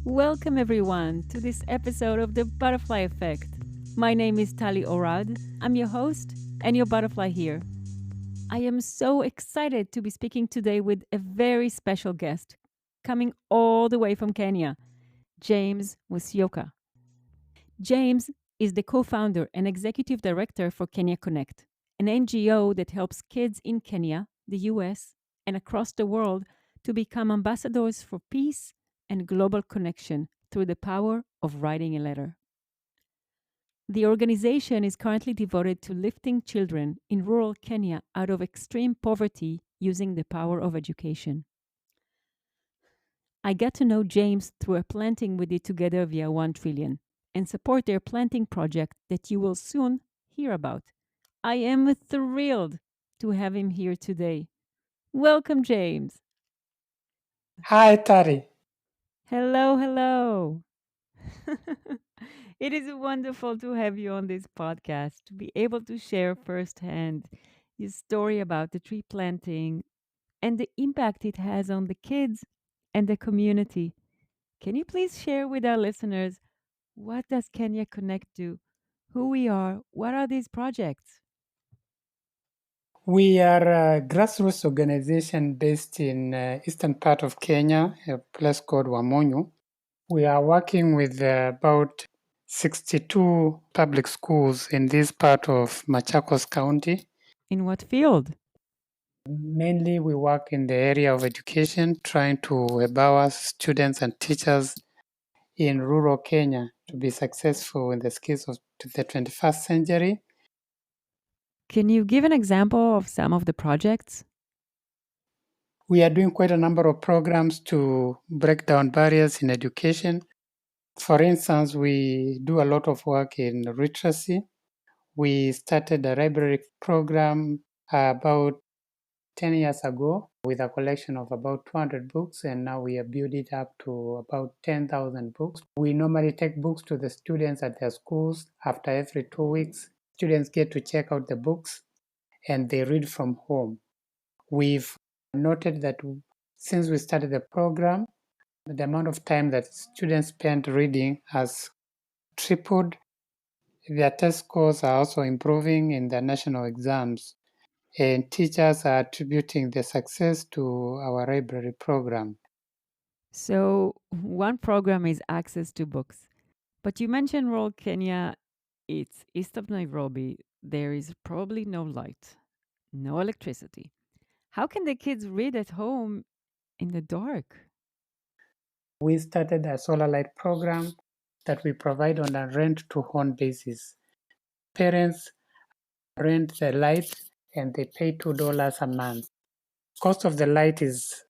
Welcome, everyone, to this episode of The Butterfly Effect. My name is Tali Orad. I'm your host and your butterfly here. I am so excited to be speaking today with a very special guest coming all the way from Kenya, James Musyoka. James is the co founder and executive director for Kenya Connect, an NGO that helps kids in Kenya, the US, and across the world to become ambassadors for peace and global connection through the power of writing a letter. The organization is currently devoted to lifting children in rural Kenya out of extreme poverty using the power of education. I got to know James through a planting we did together via 1 Trillion and support their planting project that you will soon hear about. I am thrilled to have him here today. Welcome, James. Hi, Tari. Hello, hello. It is wonderful to have you on this podcast, to be able to share firsthand your story about the tree planting and the impact it has on the kids and the community. Can you please share with our listeners what does Kenya Connect do? Who we are? What are these projects? We are a grassroots organization based in eastern part of Kenya, a place called Wamonyu. We are working with about 62 public schools in this part of Machakos County. In what field? Mainly, we work in the area of education, trying to empower students and teachers in rural Kenya to be successful in the skills of the 21st century. Can you give an example of some of the projects? We are doing quite a number of programs to break down barriers in education. For instance, we do a lot of work in literacy. We started a library program about 10 years ago with a collection of about 200 books, and now we have built it up to about 10,000 books. We normally take books to the students at their schools after every 2 weeks. Students get to check out the books and they read from home. We've noted that since we started the program, the amount of time that students spend reading has tripled. Their test scores are also improving in their national exams, and teachers are attributing the success to our library program. So, one program is access to books. But you mentioned rural Kenya, it's east of Nairobi. There is probably no light, no electricity. How can the kids read at home in the dark? We started a solar light program that we provide on a rent to own basis. Parents rent the light and they pay $2 a month. Cost of the light is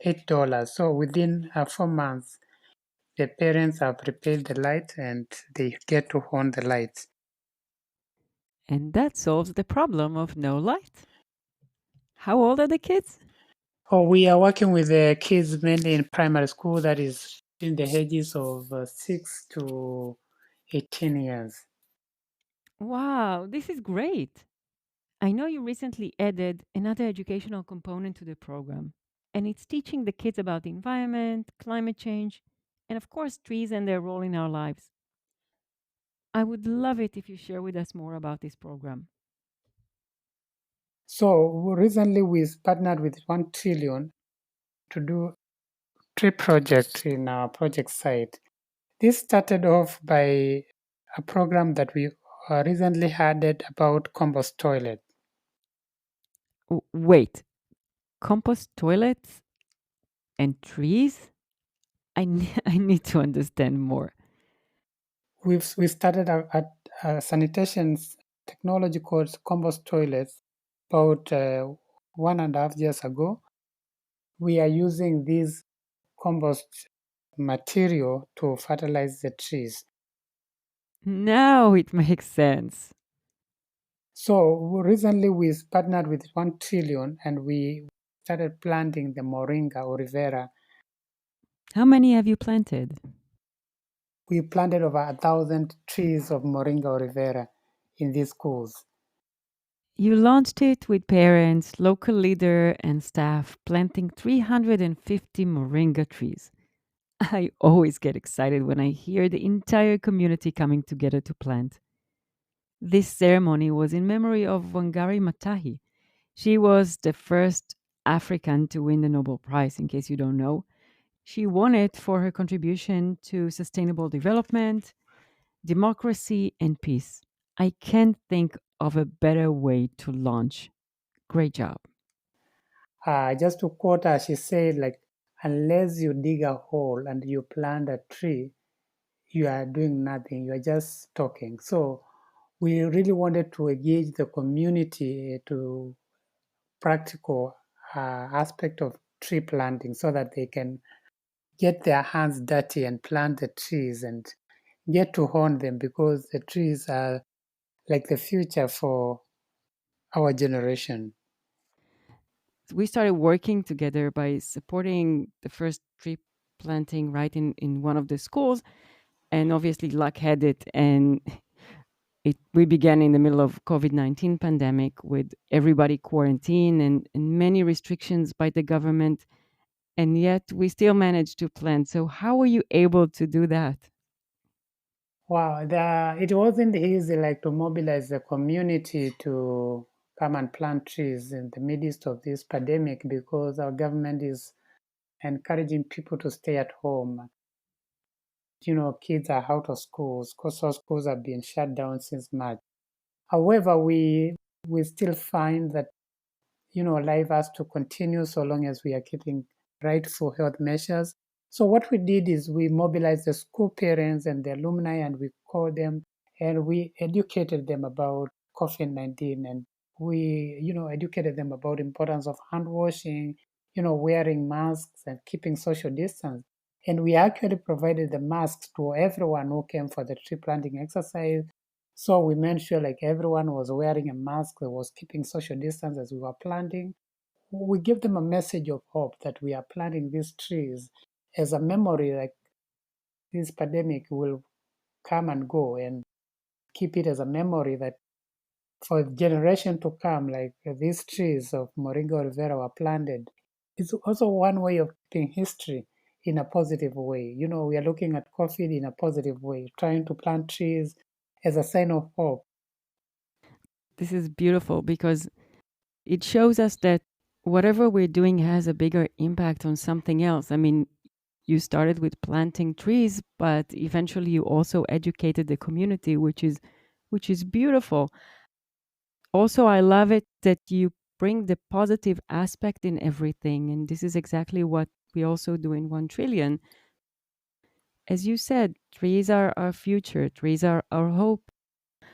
$8. So within 4 months, the parents have prepaid the light and they get to own the lights. And that solves the problem of no light. How old are the kids? Oh, we are working with the kids mainly in primary school, that is in the ages of 6 to 18 years. Wow, this is great. I know you recently added another educational component to the program, and it's teaching the kids about the environment, climate change, and of course, trees and their role in our lives. I would love it if you share with us more about this program. So recently we partnered with 1 Trillion to do tree project in our project site. This started off by a program that we recently added about compost toilet. Wait, compost toilets and trees? I need to understand more. We started a sanitation technology called compost toilets about 1.5 years ago. We are using this compost material to fertilize the trees. Now it makes sense. So recently we partnered with 1 Trillion and we started planting the moringa or rivera. How many have you planted? We planted over 1,000 trees of moringa or rivera in these schools. You launched it with parents, local leader, and staff, planting 350 moringa trees. I always get excited when I hear the entire community coming together to plant. This ceremony was in memory of Wangari Maathai. She was the first African to win the Nobel Prize, in case you don't know. She won it for her contribution to sustainable development, democracy, and peace. I can't think of a better way to launch. Great job. Just to quote her, she said, like, unless you dig a hole and you plant a tree, you are doing nothing. You are just talking. So we really wanted to engage the community to practical aspect of tree planting so that they can get their hands dirty and plant the trees and get to own them because the trees are like the future for our generation. We started working together by supporting the first tree planting right in one of the schools, and obviously luck had it, and we began in the middle of COVID-19 pandemic with everybody quarantined and many restrictions by the government, and yet we still managed to plant. So how were you able to do that? Wow, it wasn't easy like to mobilize the community to come and plant trees in the midst of this pandemic because our government is encouraging people to stay at home. Kids are out of schools because our schools have been shut down since March. However, we still find that life has to continue so long as we are keeping rightful health measures. So what we did is we mobilized the school parents and the alumni, and we called them and we educated them about COVID-19, and we educated them about importance of hand washing, wearing masks and keeping social distance. And we actually provided the masks to everyone who came for the tree planting exercise. So we made sure like everyone was wearing a mask, that was keeping social distance as we were planting. We give them a message of hope that we are planting these trees as a memory, like this pandemic will come and go, and keep it as a memory that for generation to come, like these trees of Moringa Rivera were planted. It's also one way of keeping history in a positive way. We are looking at COVID in a positive way, trying to plant trees as a sign of hope. This is beautiful because it shows us that whatever we're doing has a bigger impact on something else. I mean, you started with planting trees, but eventually you also educated the community, which is beautiful. Also, I love it that you bring the positive aspect in everything, and this is exactly what we also do in 1 trillion. As you said, trees are our future, trees are our hope.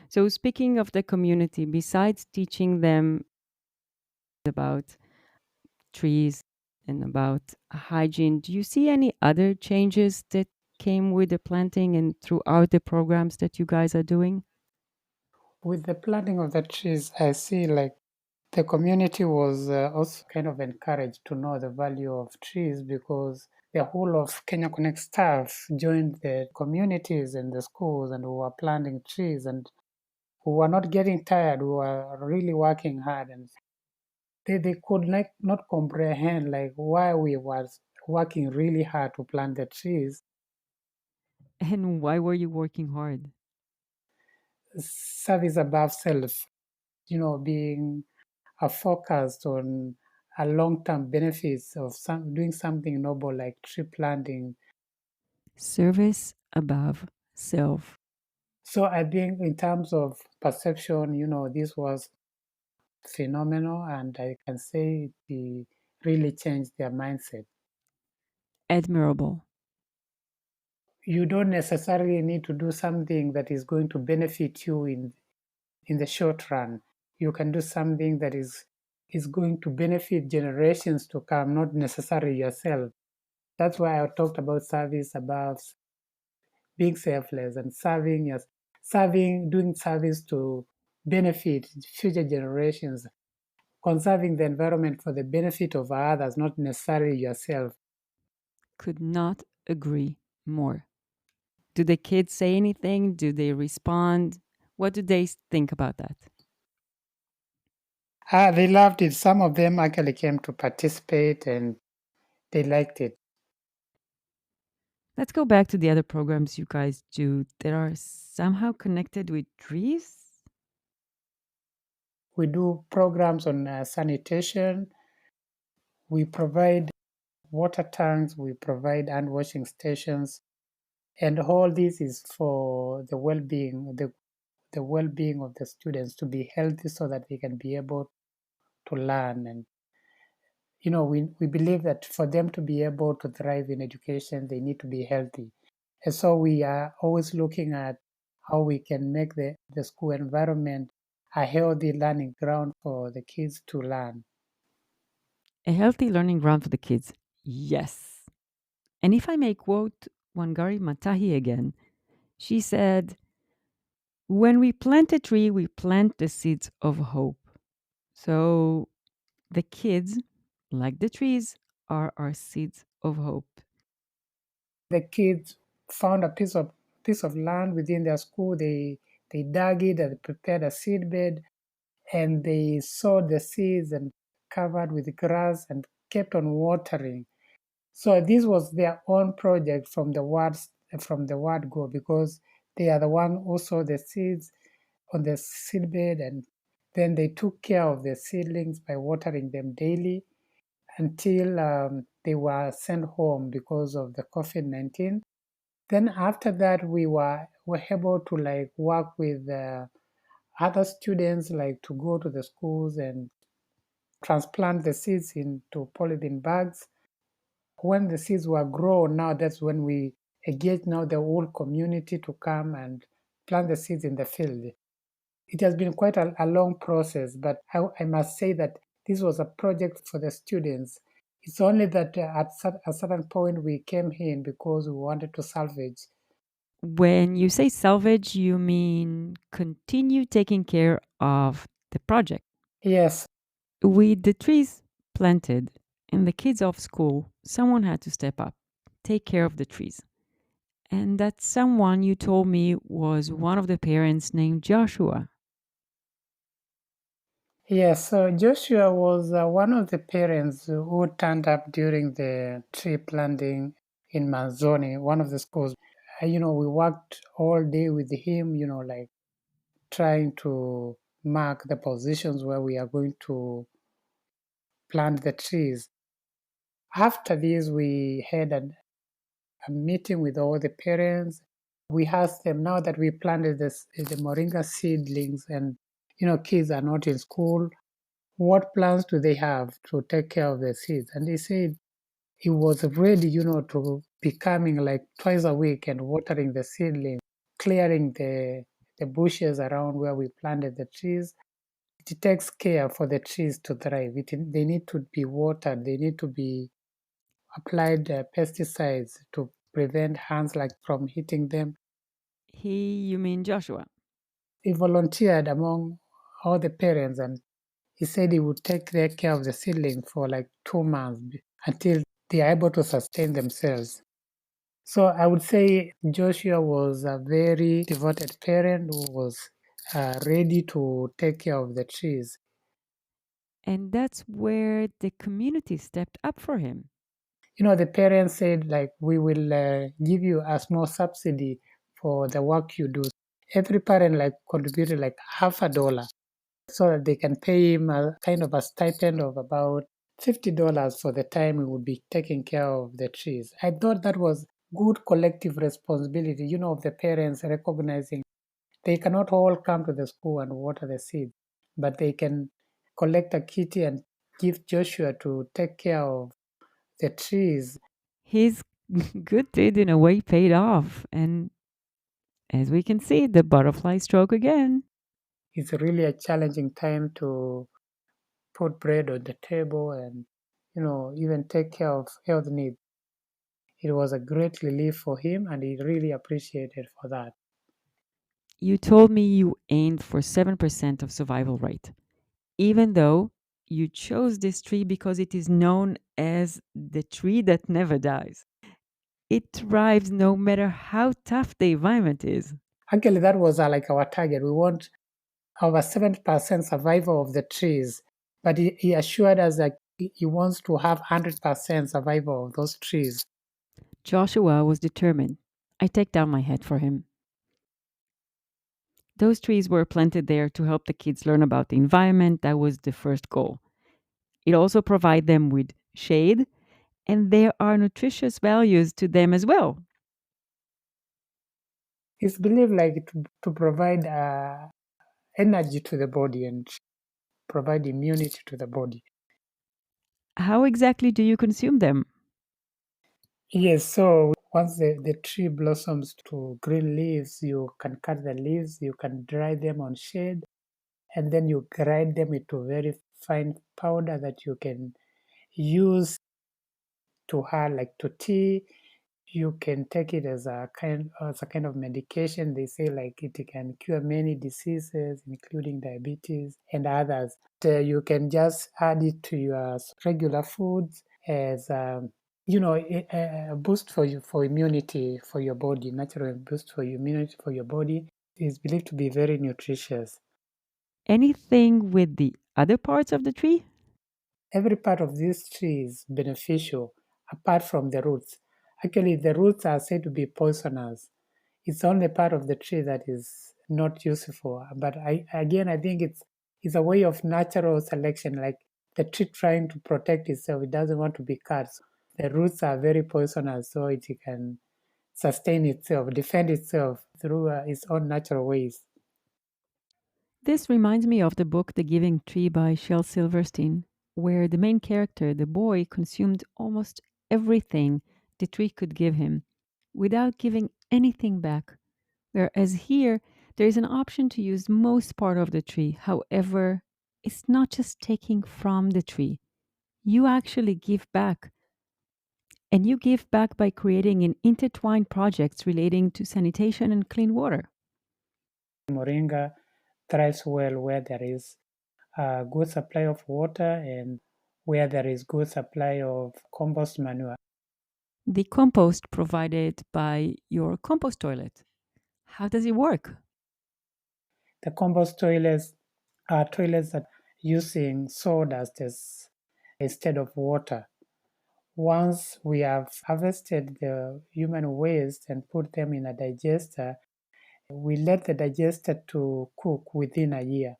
So speaking of the community, besides teaching them about trees and about hygiene, do you see any other changes that came with the planting and throughout the programs that you guys are doing? With the planting of the trees, I see like the community was also kind of encouraged to know the value of trees because the whole of Kenya Connect staff joined the communities and the schools and we were planting trees and we were not getting tired. We were really working hard and they could like not comprehend like why we was working really hard to plant the trees. And why were you working hard? Service above self, being focused on a long-term benefits of doing something noble like tree planting. Service above self. So I think in terms of perception, this was phenomenal, and I can say it really changed their mindset. Admirable. You don't necessarily need to do something that is going to benefit you in the short run. You can do something that is going to benefit generations to come, not necessarily yourself. That's why I talked about service above being selfless and doing service to benefit future generations, conserving the environment for the benefit of others, not necessarily yourself. Could not agree more. Do the kids say anything? Do they respond? What do they think about that? They loved it. Some of them actually came to participate and they liked it. Let's go back to the other programs you guys do that are somehow connected with trees. We do programs on sanitation. We provide water tanks. We provide hand washing stations. And all this is for the well-being, the well-being of the students to be healthy so that they can be able to learn. And we believe that for them to be able to thrive in education, they need to be healthy. And so we are always looking at how we can make the school environment a healthy learning ground for the kids to learn. A healthy learning ground for the kids. Yes. And if I may quote Wangari Maathai again, she said, "When we plant a tree, we plant the seeds of hope." So the kids, like the trees, are our seeds of hope. The kids found a piece of land within their school. They dug it and prepared a seed bed, and they sowed the seeds and covered with grass and kept on watering. So this was their own project from the word go, because they are the one who sowed the seeds on the seedbed, and then they took care of the seedlings by watering them daily until they were sent home because of the COVID-19. Then after that, were able to like work with other students, like to go to the schools and transplant the seeds into polythene bags. When the seeds were grown, now that's when we engage now the whole community to come and plant the seeds in the field. It has been quite a long process, but I must say that this was a project for the students. It's only that at a certain point we came in because we wanted to salvage. When you say salvage, you mean continue taking care of the project. Yes, With the trees planted and the kids off school, someone had to step up, take care of the trees. And that someone you told me was one of the parents named Joshua. yes. So Joshua was one of the parents who turned up during the tree planting in Manzoni, one of the schools. We worked all day with him, like trying to mark the positions where we are going to plant the trees. After this, we had a meeting with all the parents. We asked them, now that we planted the moringa seedlings and kids are not in school, what plans do they have to take care of the seeds? And they said it was ready, to be coming like twice a week and watering the seedlings, clearing the bushes around where we planted the trees. It takes care for the trees to thrive. They need to be watered. They need to be applied pesticides to prevent ants like from hitting them. You mean Joshua? He volunteered among all the parents, and he said he would take care of the seedlings for like 2 months until they are able to sustain themselves. So I would say Joshua was a very devoted parent who was ready to take care of the trees. And that's where the community stepped up for him. The parents said, like, we will give you a small subsidy for the work you do. Every parent like contributed like $50 so that they can pay him a kind of a stipend of about $50 for the time he would be taking care of the trees. I thought that was good collective responsibility, of the parents recognizing they cannot all come to the school and water the seeds, but they can collect a kitty and give Joshua to take care of the trees. His good deed, in a way, paid off. And as we can see, the butterfly stroke again. It's really a challenging time to put bread on the table and, even take care of health needs. It was a great relief for him, and he really appreciated for that. You told me you aimed for 7% of survival rate, even though you chose this tree because it is known as the tree that never dies. It thrives no matter how tough the environment is. Actually, that was like our target. We want over 7% survival of the trees, but he assured us that he wants to have 100% survival of those trees. Joshua was determined. I take down my hat for him. Those trees were planted there to help the kids learn about the environment. That was the first goal. It also provides them with shade, and there are nutritious values to them as well. It's believed like to provide energy to the body and provide immunity to the body. How exactly do you consume them? Yes, so once the tree blossoms to green leaves, you can cut the leaves, you can dry them on shade, and then you grind them into very fine powder that you can use to add like to tea. You can take it as a kind of medication. They say like it can cure many diseases, including diabetes and others. You can just add it to your regular foods as a boost for you for immunity for your body, natural boost for immunity for your body. Is believed to be very nutritious. Anything with the other parts of the tree? Every part of this tree is beneficial apart from the roots. Actually, the roots are said to be poisonous. It's only part of the tree that is not useful. But I think it's a way of natural selection, like the tree trying to protect itself. It doesn't want to be cut. So the roots are very poisonous, so it can sustain itself, defend itself through its own natural ways. This reminds me of the book The Giving Tree by Shel Silverstein, where the main character, the boy, consumed almost everything the tree could give him without giving anything back. Whereas here, there is an option to use most part of the tree. However, it's not just taking from the tree. You actually give back. And you give back by creating an intertwined projects relating to sanitation and clean water. Moringa thrives well where there is a good supply of water and where there is good supply of compost manure. The compost provided by your compost toilet. How does it work? The compost toilets are toilets that using sawdust as instead of water. Once we have harvested the human waste and put them in a digester, we let the digester to cook within a year.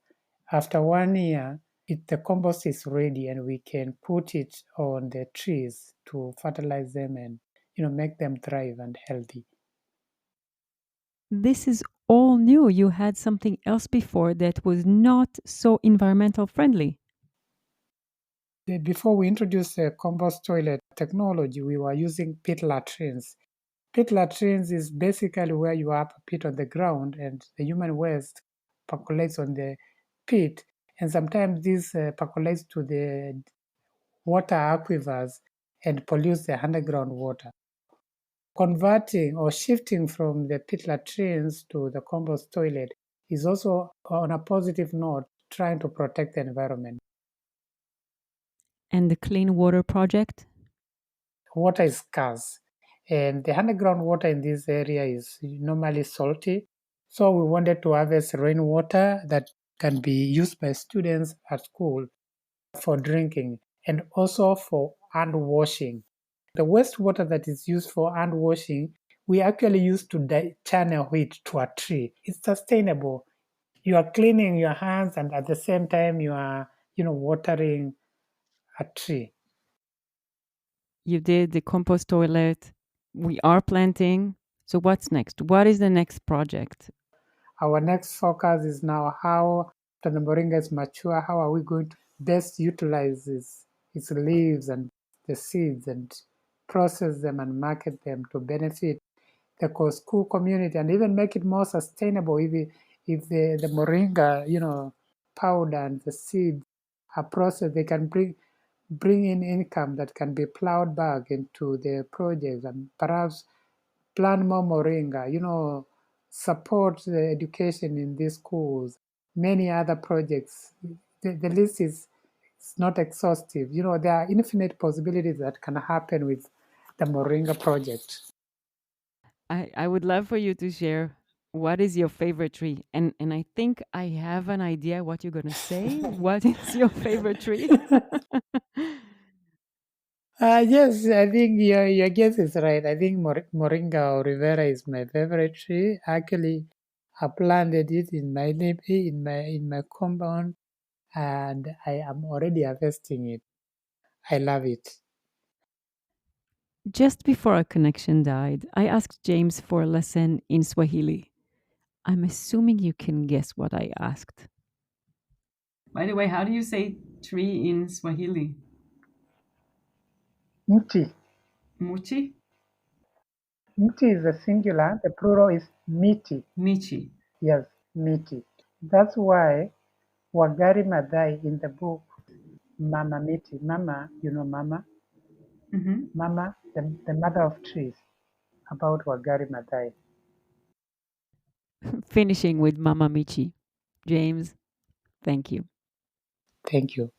After 1 year, the compost is ready and we can put it on the trees to fertilize them and make them thrive and healthy. This is all new. You had something else before that was not so environmental friendly. Before we introduced the compost toilet technology, we were using pit latrines. Pit latrines is basically where you have a pit on the ground and the human waste percolates on the pit. And sometimes this percolates to the water aquifers and pollutes the underground water. Converting or shifting from the pit latrines to the compost toilet is also on a positive note, trying to protect the environment. And the Clean Water Project? Water is scarce, and the underground water in this area is normally salty. So we wanted to harvest rainwater that can be used by students at school for drinking and also for hand washing. The wastewater that is used for hand washing, we actually use to channel it to a tree. It's sustainable. You are cleaning your hands and at the same time you are, watering a tree. You did the compost toilet. We are planting. So, what's next? What is the next project? Our next focus is now how after the moringa is mature, how are we going to best utilize its leaves and the seeds and process them and market them to benefit the school community and even make it more sustainable if the moringa, powder and the seeds are processed, they can bring in income that can be plowed back into the projects and perhaps plant more moringa, support the education in these schools, many other projects. The list is not exhaustive. There are infinite possibilities that can happen with the Moringa project. I would love for you to share what is your favorite tree. And I think I have an idea what you're going to say. What is your favorite tree? Yes, I think your guess is right. I think Moringa or Rivera is my favorite tree. Actually, I planted it in my in my compound, and I am already harvesting it. I love it. Just before our connection died, I asked James for a lesson in Swahili. I'm assuming you can guess what I asked. By the way, how do you say tree in Swahili? Mti. Muchi? Mti is the singular. The plural is miti. Michi. Yes, miti. That's why Wangari Maathai in the book Mama Miti, Mama, Mama, Hmm. Mama, the mother of trees, about Wangari Maathai. Finishing with Mama Michi. James, thank you. Thank you.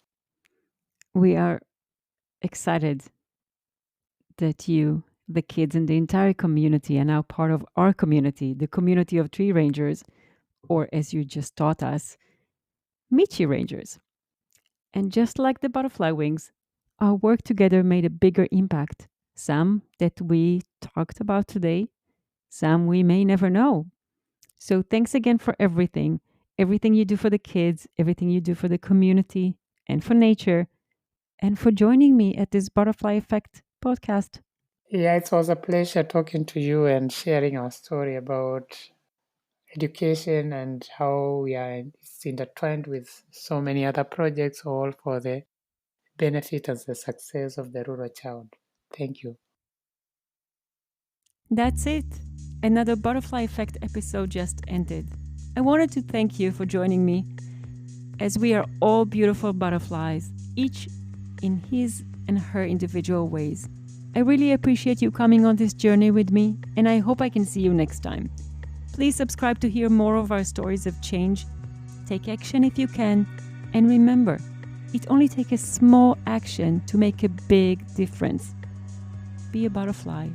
We are excited that you, the kids, and the entire community are now part of our community, the community of tree rangers, or as you just taught us, Michi rangers. And just like the butterfly wings, our work together made a bigger impact. Some that we talked about today, some we may never know. So thanks again for everything. Everything you do for the kids, everything you do for the community and for nature, and for joining me at this Butterfly Effect podcast. Yeah, it was a pleasure talking to you and sharing our story about education and how we are it's intertwined with so many other projects, all for the benefit and the success of the rural child. Thank you. That's it. Another Butterfly Effect episode just ended. I wanted to thank you for joining me, as we are all beautiful butterflies, each in his and her individual ways. I really appreciate you coming on this journey with me, and I hope I can see you next time. Please subscribe to hear more of our stories of change. Take action if you can, and remember, it only takes a small action to make a big difference. Be a butterfly.